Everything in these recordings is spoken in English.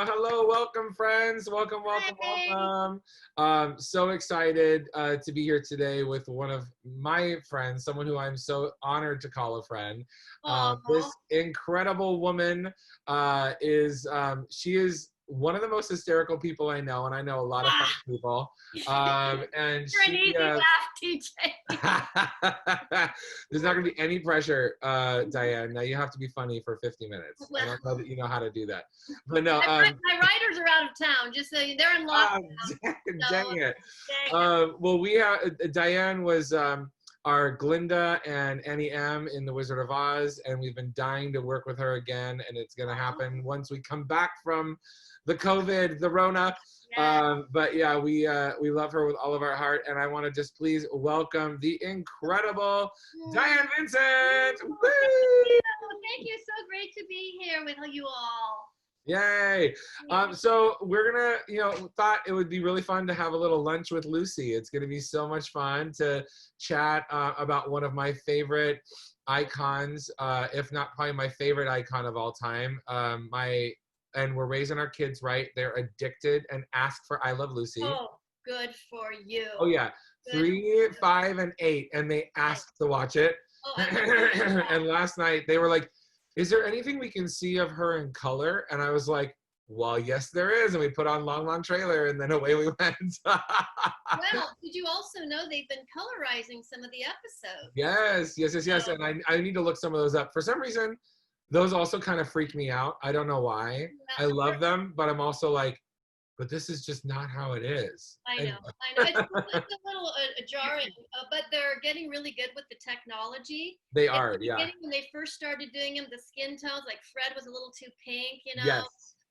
Hello, welcome friends. Welcome, welcome, welcome. So excited to be here today with one of my friends, someone who I'm so honored to call a friend. This incredible woman she is one of the most hysterical people I know, and I know a lot of fun people. And You're an easy laugh, TJ. There's not gonna be any pressure, Diane. Now you have to be funny for 50 minutes. I don't know that you know how to do that, but no. My writers are out of town. Just so they're in lockdown. Dang it. Well, we have Diane was our Glinda and Annie M in The Wizard of Oz, and we've been dying to work with her again, and it's gonna happen once we come back from the COVID, the Rona. Yeah. But yeah, we love her with all of our heart, and I want to just please welcome the incredible Diane Vincent. Woo! Thank you. So great to be here with you all. Yay! So we're gonna, thought it would be really fun to have a little lunch with Lucy. It's gonna be so much fun to chat about one of my favorite icons, if not probably my favorite icon of all time. And we're raising our kids right. They're addicted and ask for I Love Lucy. Oh, good for you. Oh yeah, Good 3, 5, and 8, and they asked to watch it. Oh, And last night they were like, is there anything we can see of her in color? And I was like, well, yes, there is. And we put on Long Trailer, and then away we went. Well, did you also know they've been colorizing some of the episodes? Yes. And I need to look some of those up. For some reason, those also kind of freak me out. I don't know why. I love them, but I'm also like, but this is just not how it is. I know. It's a little jarring, but they're getting really good with the technology. They are, yeah. When they first started doing them, the skin tones, like Fred was a little too pink, Yes.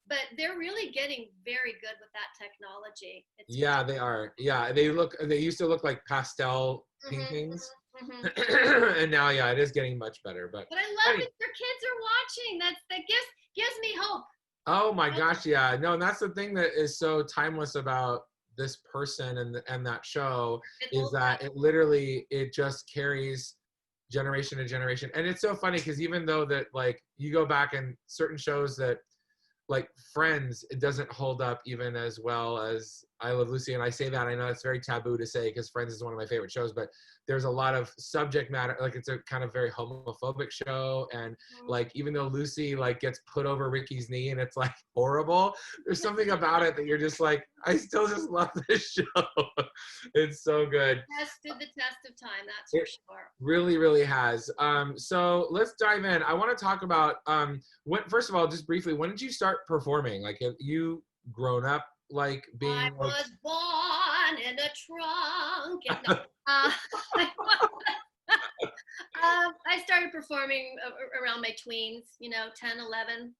But they're really getting very good with that technology. Yeah, they are. Yeah, they used to look like pastel paintings. And now, yeah, it is getting much better. But I love that your kids are watching. That gives me hope. Oh my gosh, yeah. No, and that's the thing that is so timeless about this person and that show is that it just carries generation to generation. And it's so funny because even though that like you go back and certain shows that like Friends, it doesn't hold up even as well as I Love Lucy. And I say that, I know it's very taboo to say because Friends is one of my favorite shows, but there's a lot of subject matter, like it's a kind of very homophobic show. And like, even though Lucy like gets put over Ricky's knee and it's like horrible, there's something about it that you're just like, I still just love this show. It's so good. It has stood the test of time, that's for sure. Really, really has. So let's dive in. I want to talk about, first of all, just briefly, when did you start performing? Like, have you grown up like being I was born in a trunk. I started performing around my tweens, 10, 11.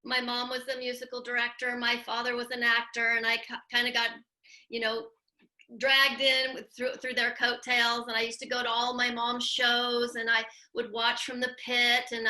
My mom was the musical director. My father was an actor, and I kind of got, dragged in through their coattails. And I used to go to all my mom's shows, and I would watch from the pit and,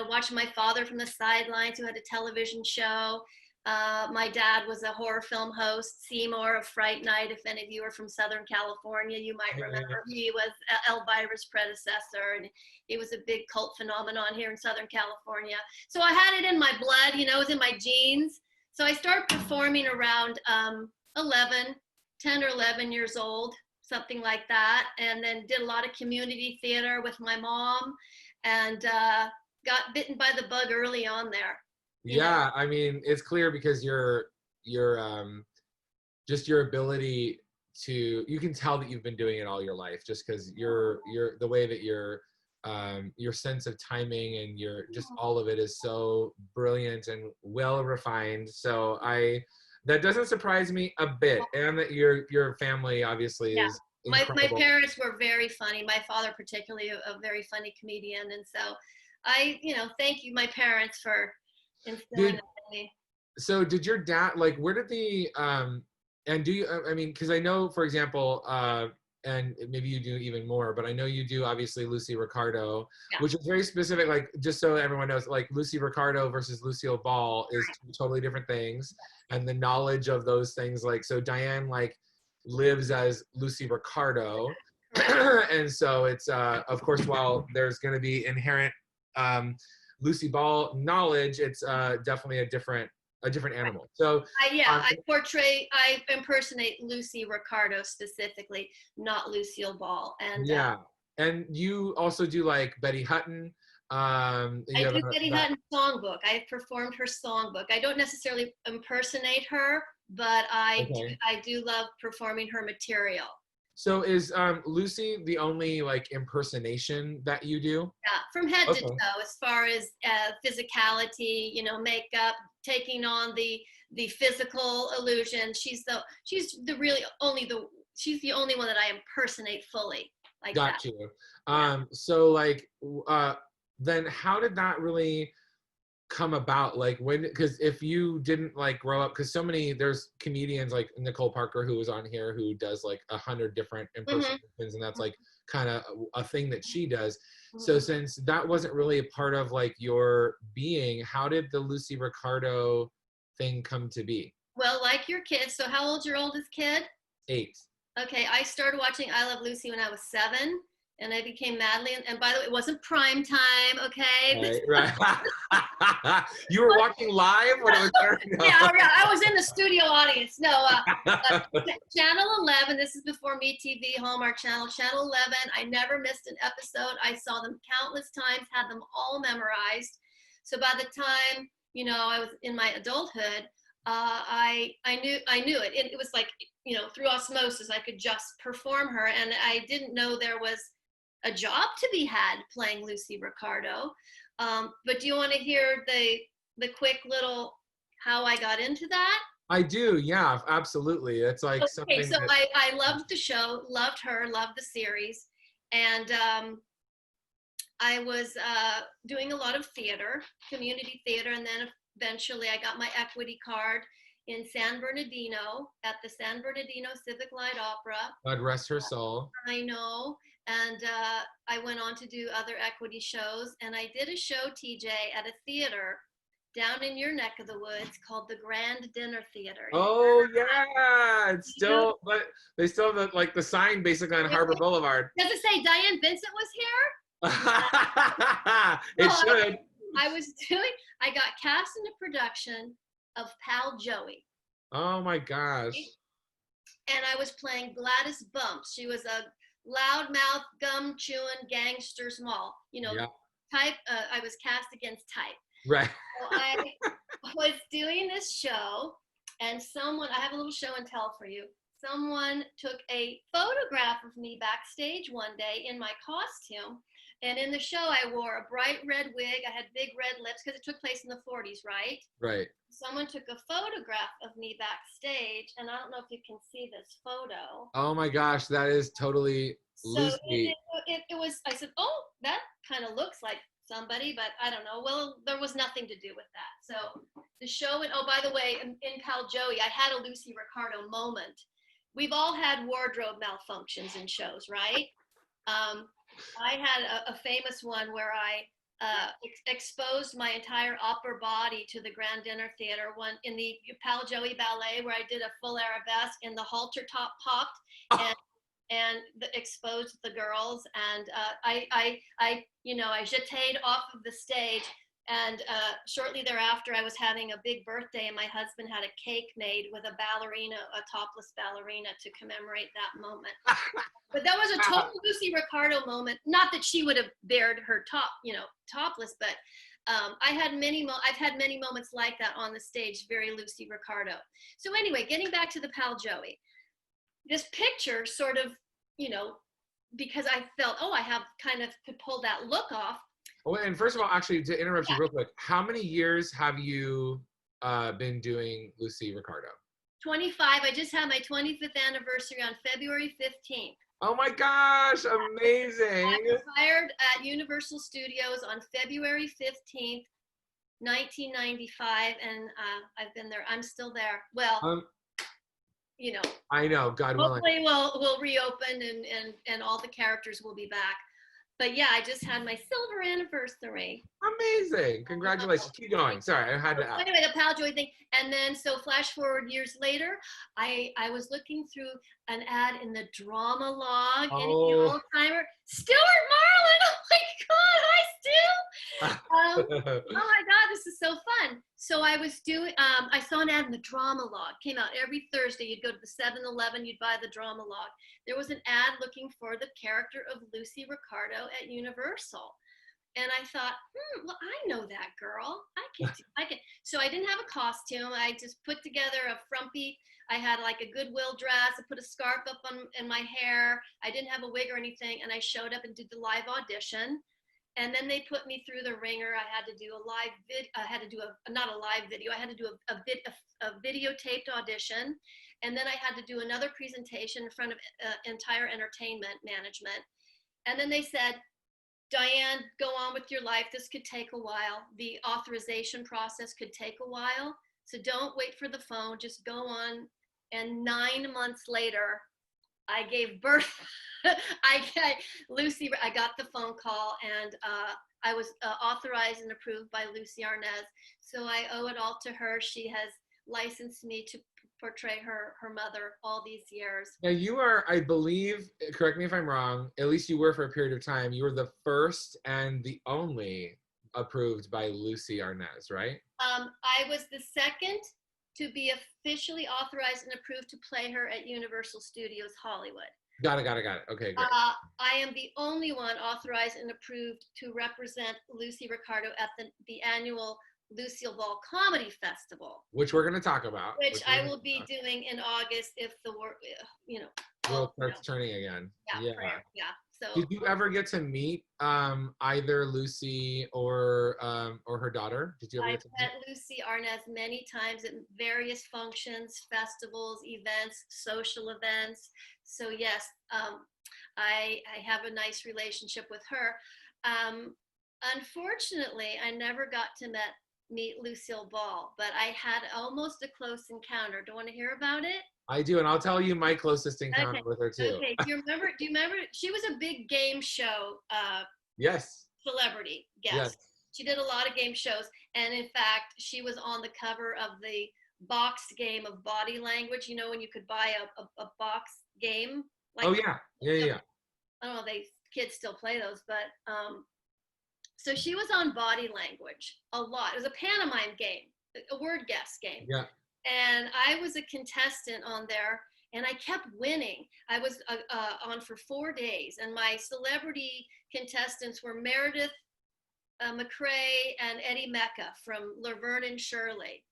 watch my father from the sidelines who had a television show. My dad was a horror film host, Seymour of Fright Night. If any of you are from Southern California, you might remember he was Elvira's predecessor, and he was a big cult phenomenon here in Southern California. So I had it in my blood, it was in my genes. So I started performing around 10 or 11 years old, something like that, and then did a lot of community theater with my mom, and got bitten by the bug early on there. Yeah, I mean, it's clear because just your ability to, you can tell that you've been doing it all your life, just because you're the way that your sense of timing and just all of it is so brilliant and well refined. So that doesn't surprise me a bit, and that your family obviously is incredible. My parents were very funny. My father particularly a very funny comedian, and so I thank you, my parents, for instilling that in me. So did your dad, like, where did and do you, I mean, because I know, for example, and maybe you do even more, but I know you do obviously Lucy Ricardo, which is very specific, like, just so everyone knows, like Lucy Ricardo versus Lucille Ball is two totally different things, and the knowledge of those things, like, so Diane like lives as Lucy Ricardo, and so it's of course, while there's going to be inherent Lucy Ball knowledge, it's definitely a different a different animal. So I impersonate Lucy Ricardo specifically, not Lucille Ball. And yeah, and you also do like Betty Hutton. I do Betty Hutton's songbook. I performed her songbook. I don't necessarily impersonate her, but I do love performing her material. So is Lucy the only like impersonation that you do? Yeah, from head to toe, as far as physicality, you know, makeup, taking on the physical illusion. She's the only one that I impersonate fully. Like Got that. you. So like, then how did that really come about? Like when, because if you didn't like grow up, because there's comedians like Nicole Parker who was on here who does like 100 different impersonations, and that's like kind of a thing that she does. So since that wasn't really a part of like your being, how did the Lucy Ricardo thing come to be? Well, like your kids. So how old's your oldest kid? 8. Okay, I started watching I Love Lucy when I was 7, and I became madly. And by the way, it wasn't prime time. Okay. Right. You were watching live when it was airing? No. Yeah, I was in the studio audience. No, Channel 11. This is before MeTV, Hallmark Channel. Channel 11. I never missed an episode. I saw them countless times. Had them all memorized. So by the time I was in my adulthood, I knew it. It was like through osmosis, I could just perform her, and I didn't know there was a job to be had playing Lucy Ricardo. But do you want to hear the quick little how I got into that? I do, yeah, absolutely. It's like something. So I loved the show, loved her, loved the series, and I was doing a lot of theater, community theater, and then eventually I got my equity card in San Bernardino at the San Bernardino Civic Light Opera. God rest her soul. I know. And I went on to do other equity shows. And I did a show, TJ, at a theater down in your neck of the woods called the Grand Dinner Theater. Oh, yeah. It's still, but they still have like the sign basically on Harbor Boulevard. Does it say Diane Vincent was here? It should. I got cast in a production of Pal Joey. Oh my gosh. And I was playing Gladys Bumps. She was a loudmouth, gum chewing gangster small, type. I was cast against type. Right. So I was doing this show, and I have a little show and tell for you. Someone took a photograph of me backstage one day in my costume. And in the show, I wore a bright red wig. I had big red lips because it took place in the 40s, right? Right. Someone took a photograph of me backstage, and I don't know if you can see this photo. Oh my gosh, that is totally Lucy. It was, I said, oh, that kind of looks like somebody, but I don't know. Well, there was nothing to do with that. So the show, and oh, by the way, in Pal Joey, I had a Lucy Ricardo moment. We've all had wardrobe malfunctions in shows, right? I had a famous one where I exposed my entire upper body to the Grand Dinner Theater one in the Pal Joey Ballet, where I did a full arabesque and the halter top popped and exposed the girls. And I jeted off of the stage. And shortly thereafter, I was having a big birthday, and my husband had a cake made with a topless ballerina to commemorate that moment. But that was a total Lucy Ricardo moment. Not that she would have bared her topless, but I've had many moments like that on the stage, very Lucy Ricardo. So anyway, getting back to the Pal Joey, this picture sort of, because I felt, I have kind of could pull that look off. Oh, and first of all, actually, to interrupt you real quick, how many years have you been doing Lucy Ricardo? 25. I just had my 25th anniversary on February 15th. Oh my gosh, amazing. I was hired at Universal Studios on February 15th, 1995, and I've been there. I'm still there. Well, I know, God willing. Hopefully we'll reopen and all the characters will be back. But yeah, I just had my silver anniversary. Amazing. Congratulations. Keep going. Sorry, I had to ask. Anyway, the Pal Joey thing. And then, so flash forward years later, I was looking through an ad in the drama log, and the old timer, Stuart Marlin. Oh my God, hi, too. Oh my God, this is so fun. So I was doing, I saw an ad in the Drama Log, came out every Thursday. You'd go to the 7-Eleven, you'd buy the Drama Log. There was an ad looking for the character of Lucy Ricardo at Universal. And I thought, well, I know that girl. I can. So I didn't have a costume. I just put together a frumpy, I had like a Goodwill dress. I put a scarf up in my hair. I didn't have a wig or anything. And I showed up and did the live audition. And then they put me through the ringer. I had to do a live I had to do not a live video. I had to do a videotaped audition. And then I had to do another presentation in front of entire entertainment management. And then they said, Diane, go on with your life. This could take a while. The authorization process could take a while. So don't wait for the phone, just go on. And 9 months later, I gave birth. I got the phone call, and I was authorized and approved by Lucy Arnaz. So I owe it all to her. She has licensed me to portray her mother all these years. Now you are, I believe, correct me if I'm wrong, at least you were for a period of time, you were the first and the only approved by Lucy Arnaz, right? I was the second to be officially authorized and approved to play her at Universal Studios Hollywood. Got it. Okay, great. I am the only one authorized and approved to represent Lucy Ricardo at the annual Lucille Ball Comedy Festival, which we're going to talk about. Which I will be doing in August if the world, world starts turning again. Yeah. Yeah. So. Did you ever get to meet either Lucy or her daughter? Did you ever get to met Lucy Arnaz many times at various functions, festivals, events, social events. So yes, I have a nice relationship with her. Unfortunately, I never got to meet Lucille Ball, but I had almost a close encounter. Do you want to hear about it? I do, and I'll tell you my closest encounter with her too. Okay. Do you remember? She was a big game show. Yes. Celebrity guest. Yes. She did a lot of game shows, and in fact, she was on the cover of the boxed game of Body Language. You know, when you could buy a box game. Like, oh yeah. I don't know. Kids still play those, but so she was on Body Language a lot. It was a pantomime game, a word guess game. Yeah. And I was a contestant on there, and I kept winning. I was on for 4 days, and my celebrity contestants were Meredith McRae and Eddie Mecca from Laverne and Shirley.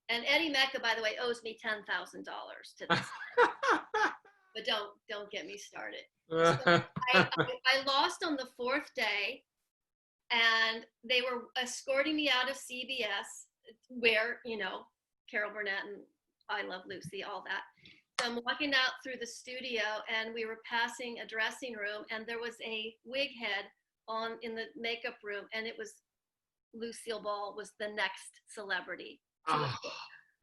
And Eddie Mecca, by the way, owes me $10,000 to this. But don't get me started. So I lost on the 4th day, and they were escorting me out of CBS, where, Carol Burnett and I Love Lucy, all that. So I'm walking out through the studio, and we were passing a dressing room, and there was a wig head in the makeup room, and it was Lucille Ball was the next celebrity. Oh.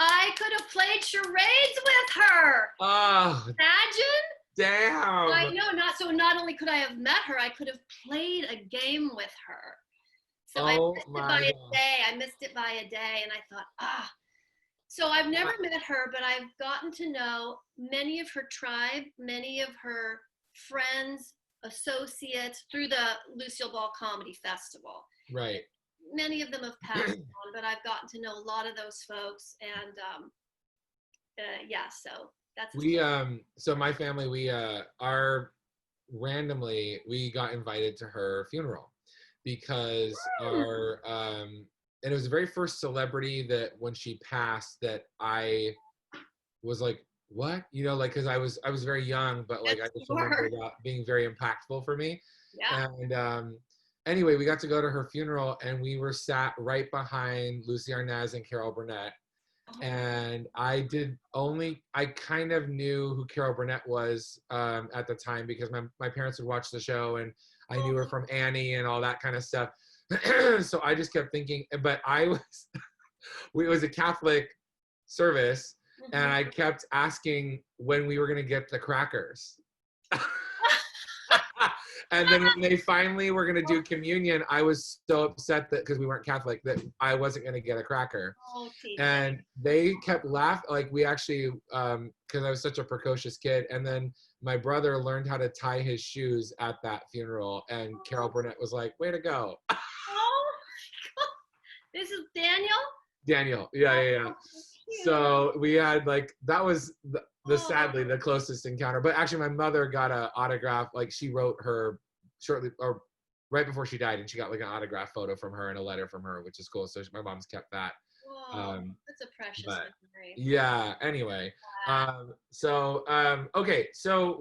I could have played charades with her. Oh, imagine? Damn. I know. Not only could I have met her, I could have played a game with her. So I missed it by a day. I missed it by a day, and I thought, So I've never met her, but I've gotten to know many of her tribe, many of her friends, associates through the Lucille Ball Comedy Festival. Right. Many of them have passed on, but I've gotten to know a lot of those folks, and so that's so my family, randomly we got invited to her funeral because and it was the very first celebrity that when she passed that I was like, what? Because I was very young, but I just remember that being very impactful for me. Yeah. And anyway, we got to go to her funeral, and we were sat right behind Lucy Arnaz and Carol Burnett. And I kind of knew who Carol Burnett was at the time because my parents would watch the show, and I knew her from Annie and all that kind of stuff. So I just kept thinking, but it was a Catholic service, and I kept asking when we were going to get the crackers. And then when they finally were going to do communion, I was so upset that because we weren't Catholic that I wasn't going to get a cracker. And they kept laughing. We actually, because I was such a precocious kid. And then my brother learned how to tie his shoes at that funeral. And Carol Burnett was like, way to go. This is Daniel? Daniel. Yeah, yeah, yeah. Oh, cute. So we had like, that was the Oh. sadly the closest encounter. But actually my mother got an autograph, like she wrote her shortly or right before she died, and she got like an autograph photo from her and a letter from her, which is cool. So my mom's kept that. Whoa, that's a precious But memory. yeah, anyway. Wow. Okay, so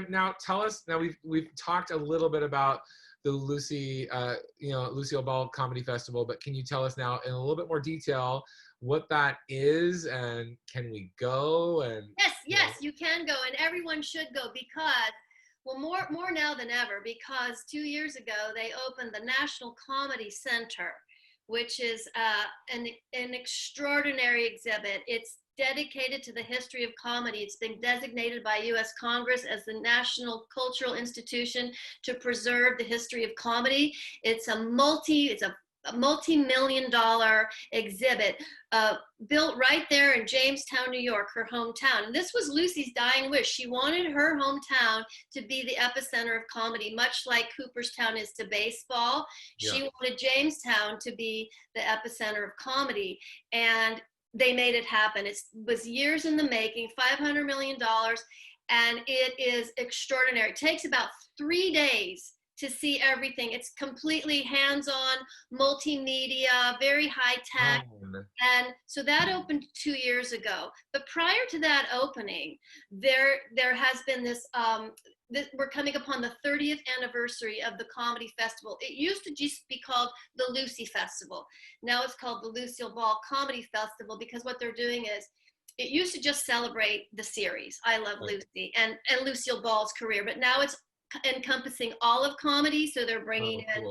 now tell us, now we've talked a little bit about the Lucille Ball Comedy Festival, but can you tell us now in a little bit more detail what that is, and can we go? And Yes, you can go, and everyone should go because, well, more now than ever, because 2 years ago they opened the National Comedy Center, which is an extraordinary exhibit. It's dedicated to the history of comedy. It's been designated by U.S. Congress as the National Cultural Institution to preserve the history of comedy. It's a multi-million-dollar exhibit built right there in Jamestown, New York, her hometown. And this was Lucy's dying wish. She wanted her hometown to be the epicenter of comedy, much like Cooperstown is to baseball. Yeah. She wanted Jamestown to be the epicenter of comedy. And they made it happen. It was years in the making, $500 million, and it is extraordinary. It takes about 3 days to see everything. It's completely hands-on, multimedia, very high-tech. And so that opened 2 years ago. But prior to that opening, there has been this, we're coming upon the 30th anniversary of the Comedy Festival. It used to just be called the Lucy Festival. Now it's called the Lucille Ball Comedy Festival, because what they're doing is, it used to just celebrate the series, I Love Lucy, and Lucille Ball's career, but now it's encompassing all of comedy. So they're bringing in,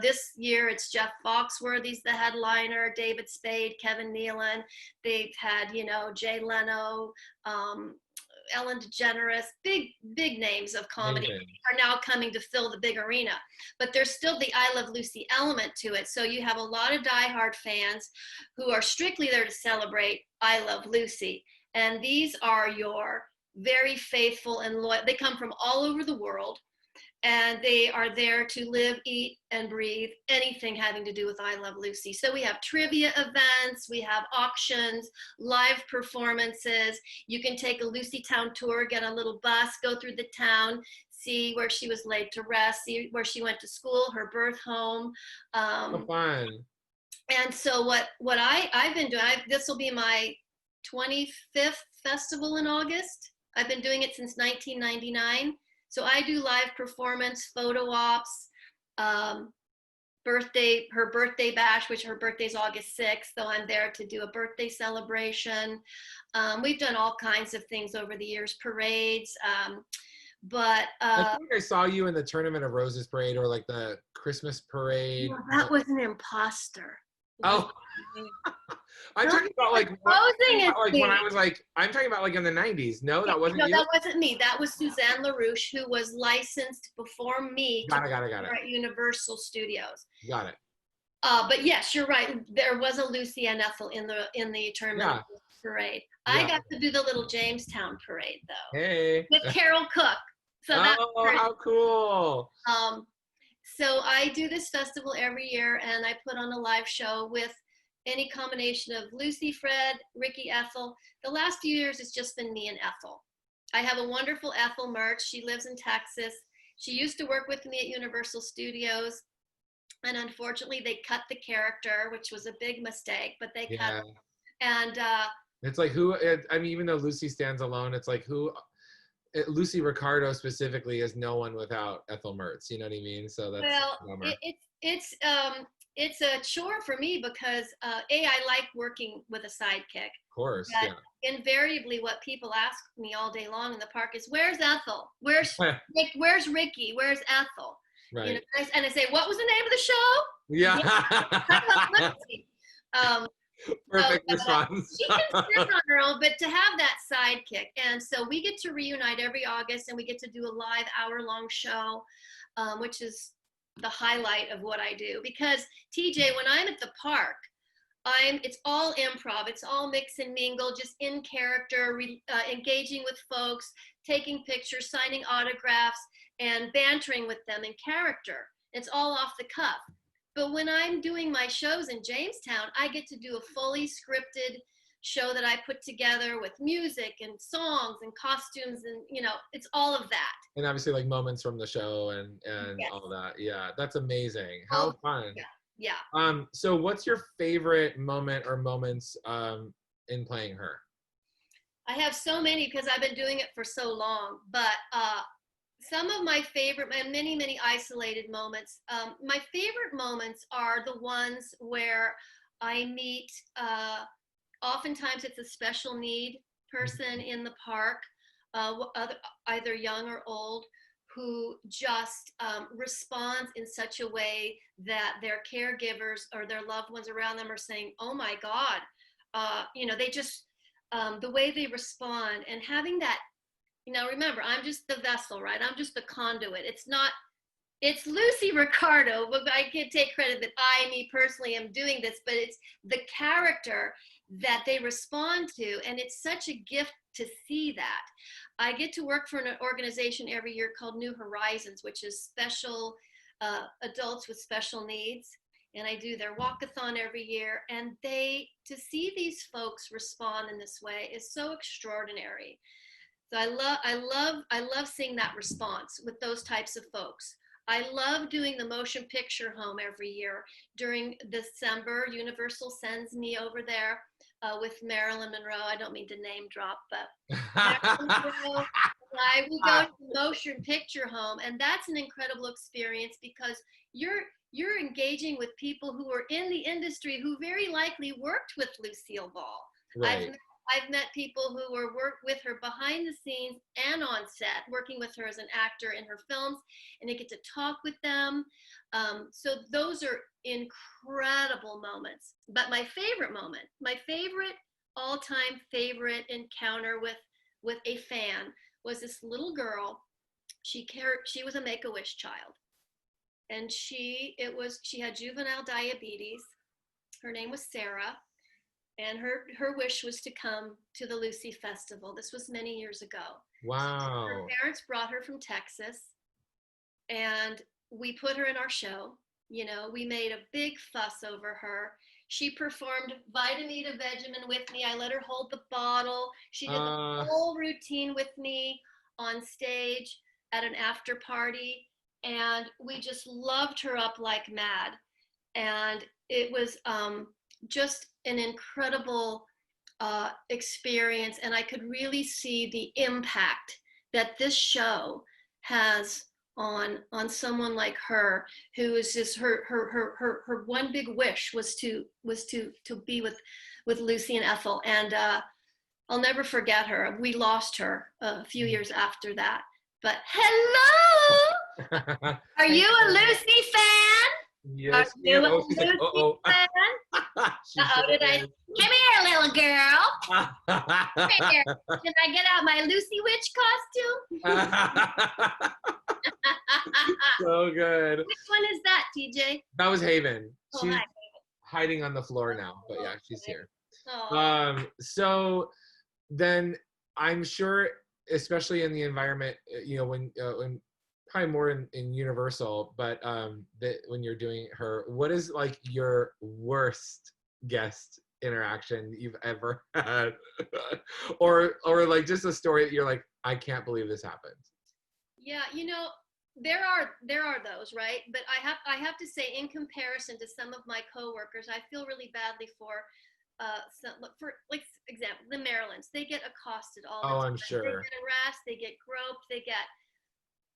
this year it's Jeff Foxworthy's the headliner, David Spade, Kevin Nealon. They've had, Jay Leno, Ellen DeGeneres, big names of comedy are now coming to fill the big arena. But there's still the I Love Lucy element to it. So you have a lot of diehard fans who are strictly there to celebrate I Love Lucy. And these are your very faithful and loyal. They come from all over the world, and they are there to live, eat, and breathe anything having to do with I Love Lucy. So we have trivia events, we have auctions, live performances. You can take a Lucy Town tour, get a little bus, go through the town, see where she was laid to rest, see where she went to school, her birth home. Fun. And so what I've been doing, this will be my 25th festival in August. I've been doing it since 1999. So I do live performance, photo ops, her birthday bash, which her birthday's August 6th. So I'm there to do a birthday celebration. We've done all kinds of things over the years, parades. I think I saw you in the Tournament of Roses parade, or like the Christmas parade. No, that was an imposter. Oh. I'm talking about like when I was like, I'm talking about like in the 90s. No, that wasn't you? No, that wasn't me. That was Suzanne LaRouche, who was licensed before me Got it. at Universal Studios. Got it. But yes, you're right. There was a Lucy and Ethel in the Tournament parade. I got to do the little Jamestown parade though. Hey. With Carol Cook. So how cool. So I do this festival every year, and I put on a live show with any combination of Lucy, Fred, Ricky, Ethel. The last few years, it's just been me and Ethel. I have a wonderful Ethel merch. She lives in Texas. She used to work with me at Universal Studios, and unfortunately, they cut the character, which was a big mistake, but they cut it. And it's like even though Lucy stands alone, it's like Lucy Ricardo specifically is no one without Ethel Mertz. You know what I mean? So that's it's a chore for me because I like working with a sidekick. Of course, but invariably, what people ask me all day long in the park is, "Where's Ethel? Where's Where's Ricky? Where's Ethel?" Right. And I say, "What was the name of the show?" Yeah. Perfect response. She can stand on her own, but to have that sidekick. And so we get to reunite every August, and we get to do a live hour-long show, which is the highlight of what I do. Because TJ, when I'm at the park, it's all improv. It's all mix and mingle, just in character, engaging with folks, taking pictures, signing autographs, and bantering with them in character. It's all off the cuff. But when I'm doing my shows in Jamestown, I get to do a fully scripted show that I put together with music and songs and costumes, and it's all of that. And obviously like moments from the show and Yes. all that. Yeah, that's amazing. Oh, How fun. yeah. Yeah. So what's your favorite moment or moments in playing her? I have so many because I've been doing it for so long, but some of my favorite and many isolated moments. My favorite moments are the ones where I meet, oftentimes it's a special need person in the park, either young or old, who just responds in such a way that their caregivers or their loved ones around them are saying, oh my God, they just, the way they respond and having that, remember, I'm just the vessel, right? I'm just the conduit. It's Lucy Ricardo, but I can't take credit that me personally, am doing this, but it's the character that they respond to. And it's such a gift to see that. I get to work for an organization every year called New Horizons, which is special adults with special needs. And I do their walkathon every year. And to see these folks respond in this way is so extraordinary. So I love seeing that response with those types of folks. I love doing the motion picture home every year. During December, Universal sends me over there with Marilyn Monroe. I don't mean to name drop, but Marilyn Monroe and we go to the motion picture home, and that's an incredible experience because you're engaging with people who are in the industry who very likely worked with Lucille Ball. Right. I've met people who were worked with her behind the scenes and on set, working with her as an actor in her films, and I get to talk with them. So those are incredible moments. But my favorite moment, my favorite all-time favorite encounter with a fan was this little girl. She was a Make-A-Wish child, and she had juvenile diabetes. Her name was Sarah. And her wish was to come to the Lucy Festival. This was many years ago. Wow. Her parents brought her from Texas, and we put her in our show. We made a big fuss over her. She performed Vitamita Vegemin with me. I let her hold the bottle. She did the whole routine with me on stage at an after party, and we just loved her up like mad. And it was just an incredible experience, and I could really see the impact that this show has on someone like her, who is just her one big wish was to be with Lucy and Ethel, and I'll never forget her. We lost her a few years after that. But hello, are you a Lucy fan? Yes. Yeah. Oh, she's like, uh-oh. Did I? Come here, little girl. Come here. Can I get out my Lucy Witch costume? So good. Which one is that, TJ? That was Haven. Oh, She's hi, hiding on the floor now, but yeah, she's here. Oh. So then I'm sure, especially in the environment, when probably more in Universal, but when you're doing her, what is like your worst guest interaction you've ever had? or like just a story that you're like, I can't believe this happened? Yeah, there are those, right? But I have to say, in comparison to some of my coworkers, I feel really badly for like example, the Marylands. They get accosted all the time. I'm sure. They get harassed, they get groped,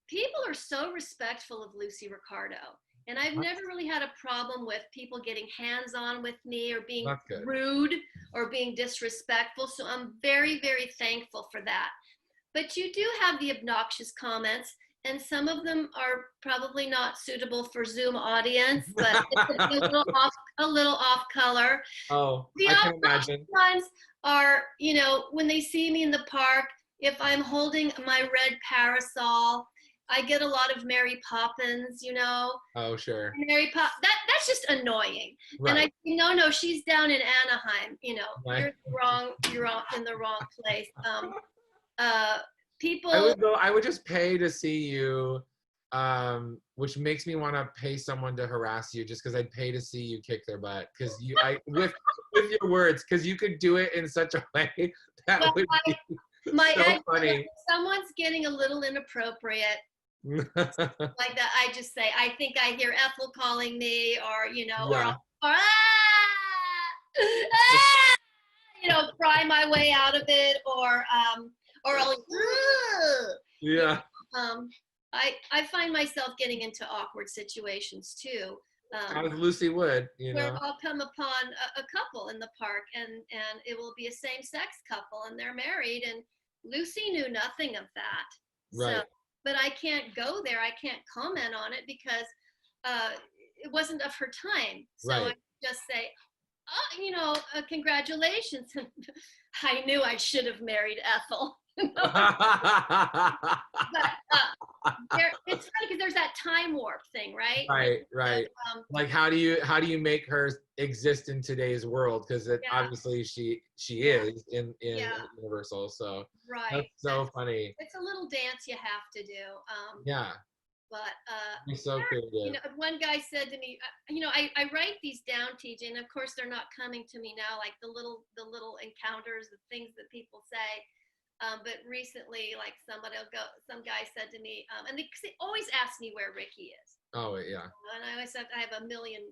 people are so respectful of Lucy Ricardo. And I've never really had a problem with people getting hands-on with me or being rude or being disrespectful. So I'm very, very thankful for that. But you do have the obnoxious comments, and some of them are probably not suitable for Zoom audience, but it's a little off color. Oh, the I can imagine. Ones are, when they see me in the park, if I'm holding my red parasol, I get a lot of Mary Poppins, Oh, sure. Mary that's just annoying. Right. And I say, no, she's down in Anaheim. Right. You're in the wrong place. People. I would just pay to see you which makes me want to pay someone to harass you just because I'd pay to see you kick their butt because with your words, because you could do it in such a way that Well, would be my so ex, funny. if someone's getting a little inappropriate like that, I just say, I think I hear Ethel calling me, or Yeah. or ah, cry my way out of it, or I'll Yeah. I find myself getting into awkward situations too. As Lucy would, Where I'll come upon a couple in the park, and it will be a same-sex couple, and they're married, and Lucy knew nothing of that. Right. So, but I can't go there. I can't comment on it because it wasn't of her time. So Right. I just say, congratulations. I knew I should have married Ethel. But it's funny because there's that time warp thing, right? Right. Like how do you make her exist in today's world? Because obviously she is in Universal. So right. That's so funny. It's a little dance you have to do. Yeah. But You're so creative. one guy said to me, I write these down, TJ, and of course they're not coming to me now, like the little encounters, the things that people say. But recently, like some guy said to me, and they always ask me where Ricky is. Oh, yeah. And I always have, I have a million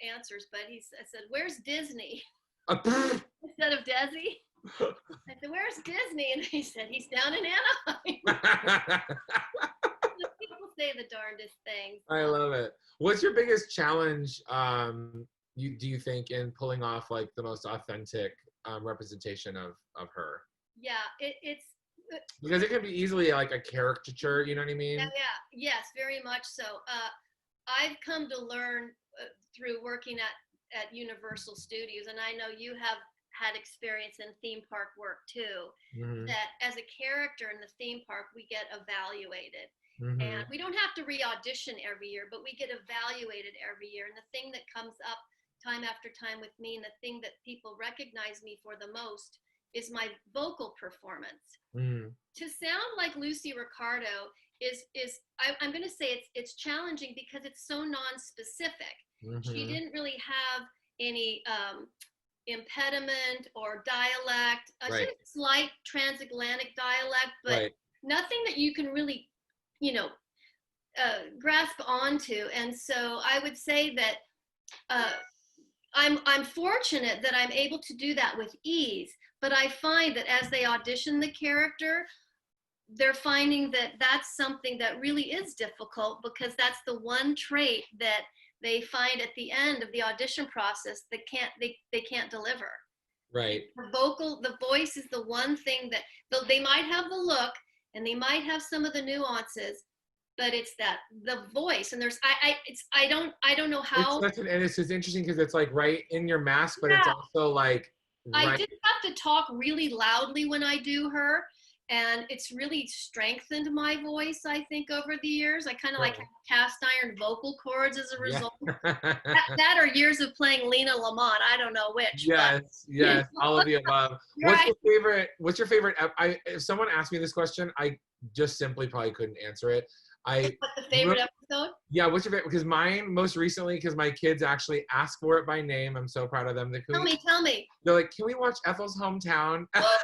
answers, but I said, where's Disney? Instead of Desi. I said, where's Disney? And he said, he's down in Anaheim. People say the darndest things. I love it. What's your biggest challenge, do you think, in pulling off like the most authentic representation of her? Yeah, it's because it can be easily like a caricature, you know what I mean? Yeah, yes, very much so. I've come to learn through working at Universal Studios, and I know you have had experience in theme park work too, that as a character in the theme park, we get evaluated. And we don't have to re-audition every year, but we get evaluated every year. And the thing that comes up time after time with me, and the thing that people recognize me for the most, is my vocal performance. To sound like Lucy Ricardo I'm going to say it's challenging because it's so non-specific. She didn't really have any impediment or dialect. She had a slight transatlantic dialect, but nothing that you can really, grasp onto. And so I would say that I'm fortunate that I'm able to do that with ease. But I find that as they audition the character, they're finding that that's something that really is difficult, because that's the one trait that they find at the end of the audition process that they can't deliver. Right. The voice is the one thing that they might have the look and they might have some of the nuances, but it's the voice. And there's I don't know how. It's interesting because it's like right in your mask, but it's also like. Right. I did have to talk really loudly when I do her, and it's really strengthened my voice, I think, over the years. I kind of like have cast iron vocal cords as a result. That or years of playing Lena Lamont. I don't know which. Yes, all of the above. What's your favorite? If someone asked me this question, I just simply probably couldn't answer it. What's the favorite episode? Yeah, what's your favorite? Because mine, most recently, because my kids actually asked for it by name. I'm so proud of them. Tell me. They're like, can we watch Ethel's Hometown? Oh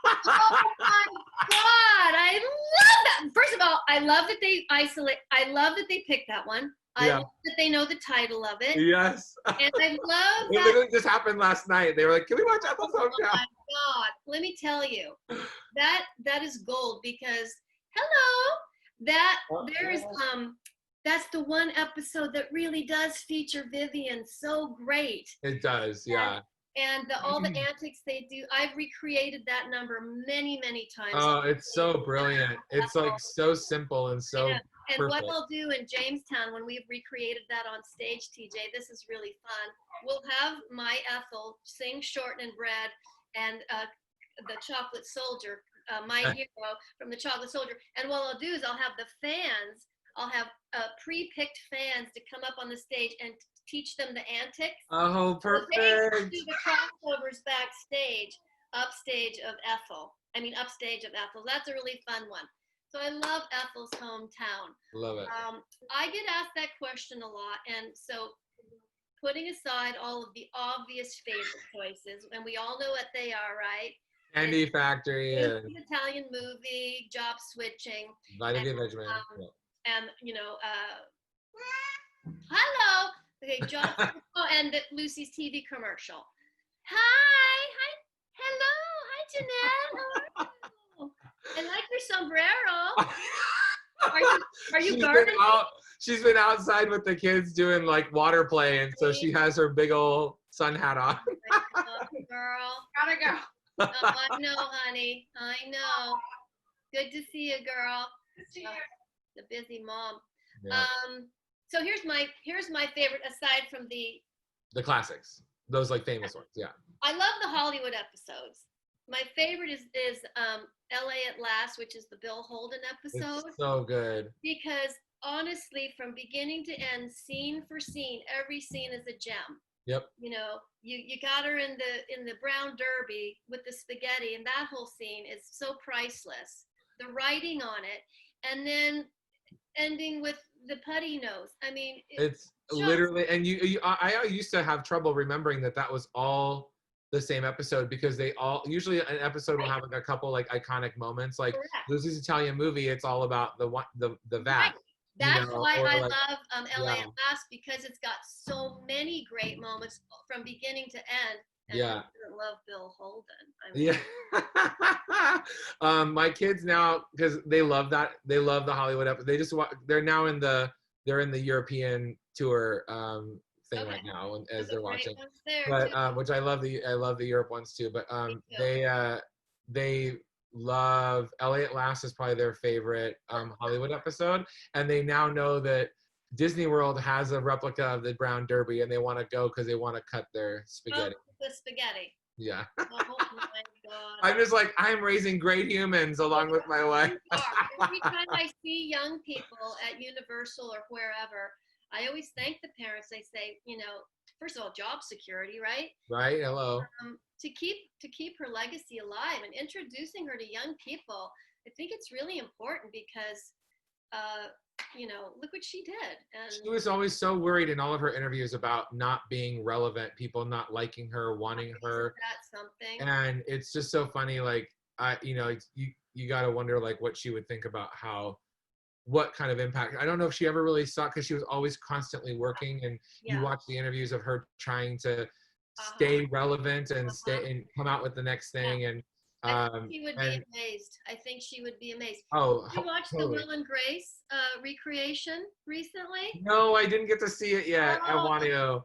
my God, I love that. First of all, I love that they isolate. I love that they picked that one. I love that they know the title of it. Yes. And I love that. It literally just happened last night. They were like, can we watch Ethel's Hometown? Oh my God. Let me tell you, that is gold, because that's the one episode that really does feature Vivian so great. It does, yeah. And all the antics they do, I've recreated that number many, many times. Oh, it's so brilliant. It's like so simple and so perfect. And what I'll do in Jamestown when we've recreated that on stage, TJ, this is really fun. We'll have my Ethel sing Shorten and Bread and the Chocolate Soldier, my hero from the Chocolate Soldier. And what I'll do is I'll have pre-picked fans to come up on the stage and teach them the antics. Oh, perfect. So they do the crossovers backstage, upstage of Ethel. That's a really fun one. So I love Ethel's hometown. Love it. I get asked that question a lot, and so putting aside all of the obvious favorite choices, and we all know what they are, right? Candy Factory and Italian movie, job switching, Vitamin Vegetable. and hello, okay, job and Lucy's TV commercial. Hi, hello, hi Jeanette. How are you? I like your sombrero. Are you gardening? She's been outside with the kids doing like water play, and so she has her big old sun hat on. Girl, gotta go. Oh, I know, honey. I know. Good to see you, girl. Good to see you. The busy mom. Yeah. So here's my favorite, aside from the classics, those like famous ones. Yeah. I love the Hollywood episodes. My favorite is LA at Last, which is the Bill Holden episode. It's so good. Because honestly, from beginning to end, scene for scene, every scene is a gem. Yep. You know, you got her in the brown derby with the spaghetti, and that whole scene is so priceless. The writing on it, and then ending with the putty nose. I mean, it's literally, and I used to have trouble remembering that was all the same episode, because they all usually an episode will have like a couple like iconic moments, like Lucy's Italian Movie. It's all about the vat. Right. That's why I love LA yeah. at Last, because it's got so many great moments from beginning to end. And yeah. I love Bill Holden. Yeah. My kids now, because they love that, they love the Hollywood episode. They're now in the European tour thing right now, and as they're watching. But which I love the Europe ones too. But they love LA at Last is probably their favorite Hollywood episode, and they now know that Disney World has a replica of the Brown Derby, and they want to go because they want to cut their spaghetti. The spaghetti. Yeah. Oh my God. I'm just like, I'm raising great humans along with my wife. Every time I see young people at Universal or wherever, I always thank the parents. I say, you know, first of all, job security, right? Right. Hello. To keep her legacy alive and introducing her to young people, I think it's really important because, you know, look what she did. And she was always so worried in all of her interviews about not being relevant, people not liking her, wanting her. That's something. And it's just so funny. Like, you got to wonder like what she would think about what kind of impact. I don't know if she ever really saw, because she was always constantly working, and you watch the interviews of her trying to stay relevant and stay and come out with the next thing. And I think she would be amazed. I think she would be amazed. Oh, did you watch the Will and Grace recreation recently? No, I didn't get to see it yet. I want to.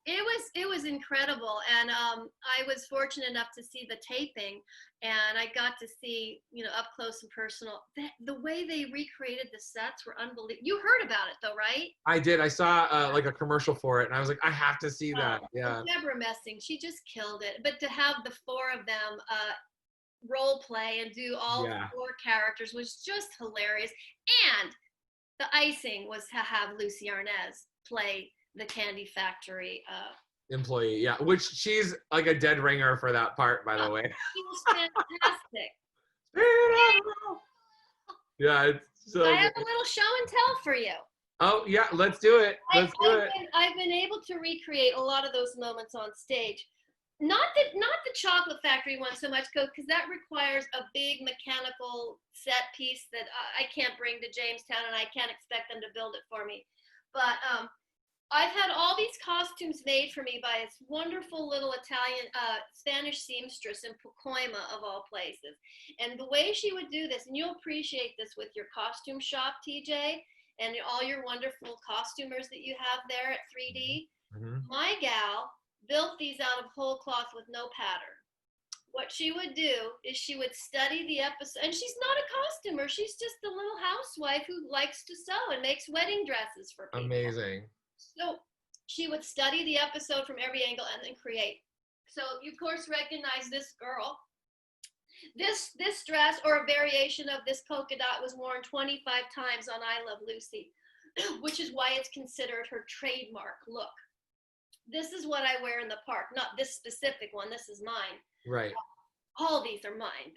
It was incredible, and I was fortunate enough to see the taping, and I got to see, you know, up close and personal. The way they recreated the sets were unbelievable. You heard about it though, right? I did. I saw like a commercial for it, and I was like, I have to see that. Yeah. Deborah Messing, she just killed it. But to have the four of them role play and do all four characters was just hilarious. And the icing was to have Lucy Arnaz play the Candy Factory employee. Yeah, which she's like a dead ringer for that part, by the way. She was fantastic. Yeah, it's so I have a little show and tell for you. Oh yeah, let's do it. I've been able to recreate a lot of those moments on stage. Not the Chocolate Factory one so much, because that requires a big mechanical set piece that I can't bring to Jamestown, and I can't expect them to build it for me. But I've had all these costumes made for me by this wonderful little Spanish seamstress in Pacoima, of all places. And the way she would do this, and you'll appreciate this with your costume shop, TJ, and all your wonderful costumers that you have there at 3D. Mm-hmm. My gal built these out of whole cloth with no pattern. What she would do is she would study the episode, and she's not a costumer. She's just a little housewife who likes to sew and makes wedding dresses for people. Amazing. So she would study the episode from every angle and then create. So you of course recognize this girl. This dress, or a variation of this polka dot, was worn 25 times on I Love Lucy, which is why it's considered her trademark look. This is what I wear in the park, not this specific one. This is mine. Right. all these are mine.